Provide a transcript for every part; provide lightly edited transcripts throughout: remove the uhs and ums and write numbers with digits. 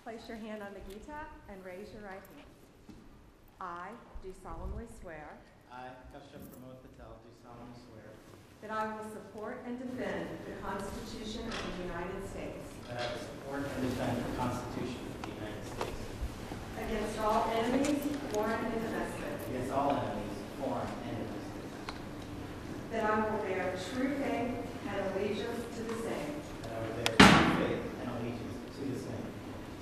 Place your hand on the guitar and raise your right hand. I do solemnly swear I, Kash Patel, do solemnly swear that I will support and defend the Constitution of the United States that I will support and defend the Constitution of the United States against all enemies, foreign and domestic, against all enemies, foreign and domestic, that I will bear true faith and allegiance to the same, that I will bear true faith and allegiance to the same,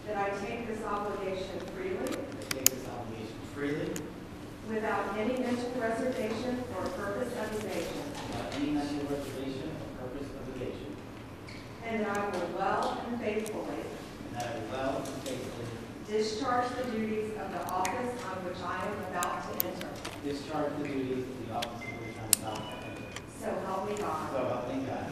that I take this obligation freely, that I take this obligation freely, without any mental reservation or purpose of evasion, without any mental reservation or purpose of evasion, and that I will well and faithfully and that I will well and faithfully discharge the duties of the office on which I am about to enter. discharge the duties of the office of which I am about to enter. So help me God. So help me God.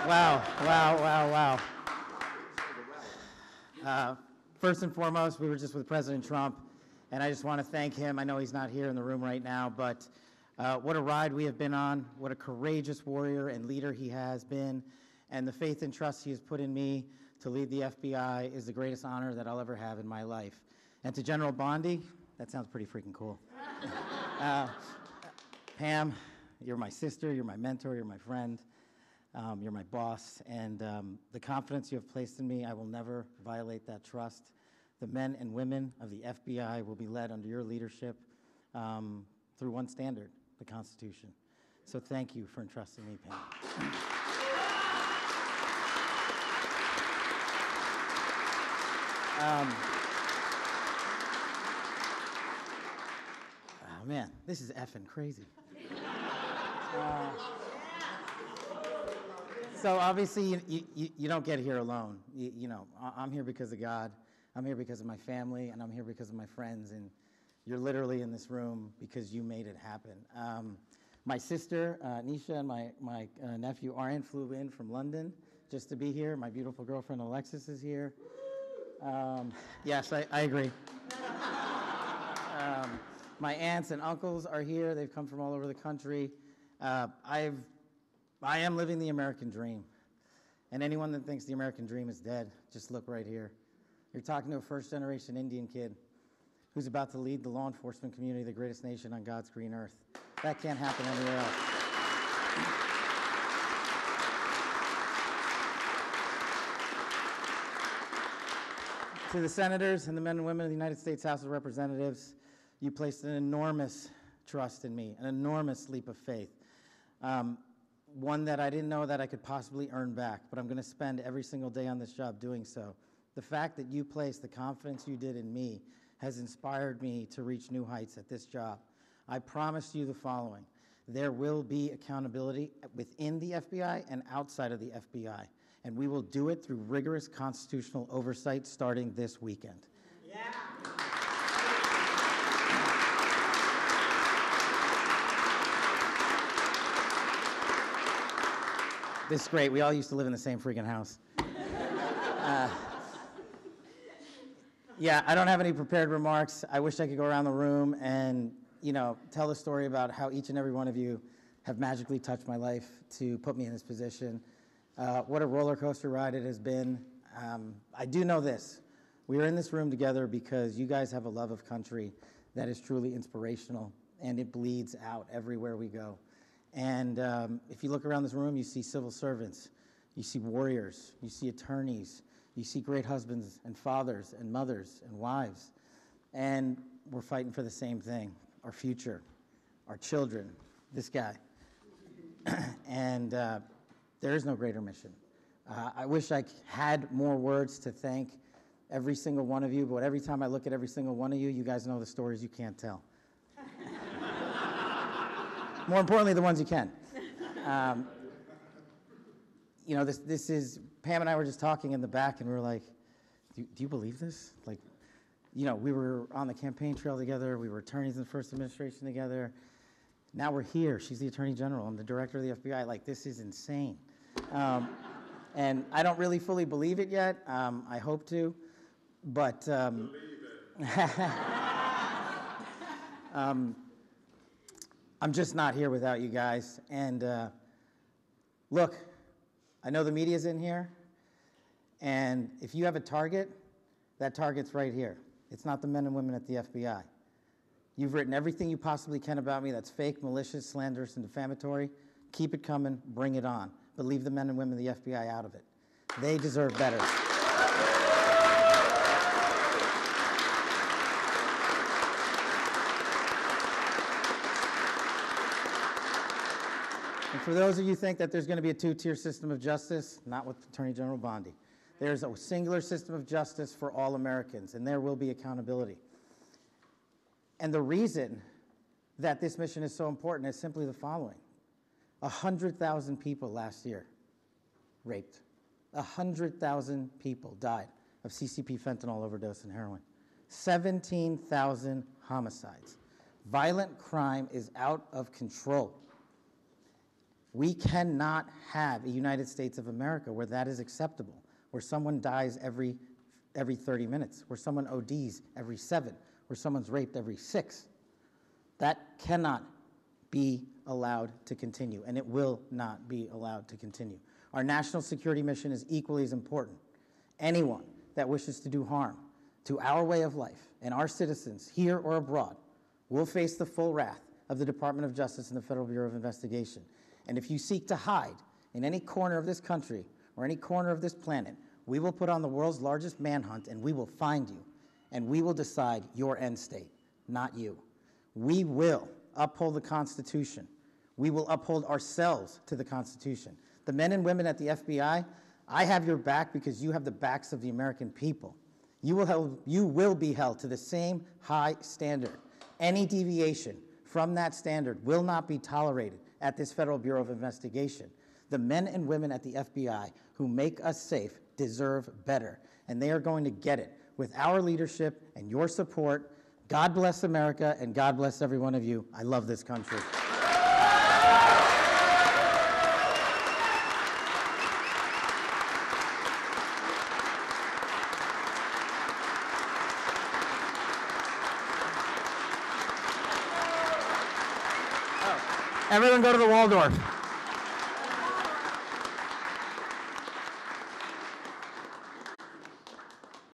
Wow. First and foremost, we were just with President Trump, and I just want to thank him. I know he's not here in the room right now, but what a ride we have been on, what a courageous warrior and leader he has been, and the faith and trust he has put in me to lead the FBI is the greatest honor that I'll ever have in my life. And to General Bondi, that sounds pretty freaking cool. Pam, you're my sister, you're my mentor, you're my friend. You're my boss, and the confidence you have placed in me, I will never violate that trust. The men and women of the FBI will be led under your leadership through one standard, the Constitution. So thank you for entrusting me, Pam. Oh man, this is effing crazy. So obviously, you don't get here alone. You know, I'm here because of God. I'm here because of my family, and I'm here because of my friends. And you're literally in this room because you made it happen. My sister, Nisha, and my nephew, Aryan, flew in from London just to be here. My beautiful girlfriend, Alexis, is here. Yes, I agree. My aunts and uncles are here. They've come from all over the country. I am living the American dream. And anyone that thinks the American dream is dead, just look right here. You're talking to a first-generation Indian kid who's about to lead the law enforcement community, the greatest nation on God's green earth. That can't happen anywhere else. To the senators and the men and women of the United States House of Representatives, you placed an enormous trust in me, an enormous leap of faith. One that I didn't know that I could possibly earn back, but I'm going to spend every single day on this job doing so. The fact that you placed the confidence you did in me has inspired me to reach new heights at this job. I promise you the following. There will be accountability within the FBI and outside of the FBI, and we will do it through rigorous constitutional oversight starting this weekend. Yeah. This is great. We all used to live in the same freaking house. Yeah, I don't have any prepared remarks. I wish I could go around the room and, tell the story about how each and every one of you have magically touched my life to put me in this position. What a roller coaster ride it has been. I do know this. We are in this room together because you guys have a love of country that is truly inspirational, and it bleeds out everywhere we go. And if you look around this room, you see civil servants, you see warriors, you see attorneys, you see great husbands and fathers and mothers and wives. And we're fighting for the same thing, our future, our children, this guy. And there is no greater mission. I wish I had more words to thank every single one of you, but every time I look at every single one of you, you guys know the stories you can't tell. More importantly, the ones you can. This is, Pam and I were just talking in the back, and we were like, do you believe this? Like, we were on the campaign trail together. We were attorneys in the first administration together. Now we're here. She's the Attorney General. I'm the Director of the FBI. Like, this is insane. And I don't really fully believe it yet. I hope to. But Believe it. I'm just not here without you guys. And look, I know the media's in here. And if you have a target, that target's right here. It's not the men and women at the FBI. You've written everything you possibly can about me that's fake, malicious, slanderous, and defamatory. Keep it coming, bring it on. But leave the men and women of the FBI out of it. They deserve better. And for those of you who think that there's going to be a two-tier system of justice, not with Attorney General Bondi. There's a singular system of justice for all Americans, and there will be accountability. And the reason that this mission is so important is simply the following. 100,000 people last year raped. 100,000 people died of CCP fentanyl overdose and heroin. 17,000 homicides. Violent crime is out of control. We cannot have a United States of America where that is acceptable, where someone dies every 30 minutes, where someone ODs every 7, where someone's raped every 6. That cannot be allowed to continue, and it will not be allowed to continue. Our national security mission is equally as important. Anyone that wishes to do harm to our way of life and our citizens here or abroad will face the full wrath of the Department of Justice and the Federal Bureau of Investigation. And if you seek to hide in any corner of this country or any corner of this planet, we will put on the world's largest manhunt, and we will find you, and we will decide your end state, not you. We will uphold the Constitution. We will uphold ourselves to the Constitution. The men and women at the FBI, I have your back because you have the backs of the American people. You will be held to the same high standard. Any deviation from that standard will not be tolerated at this Federal Bureau of Investigation. The men and women at the FBI who make us safe deserve better, and they are going to get it with our leadership and your support. God bless America, and God bless every one of you. I love this country. Everyone go to the Waldorf.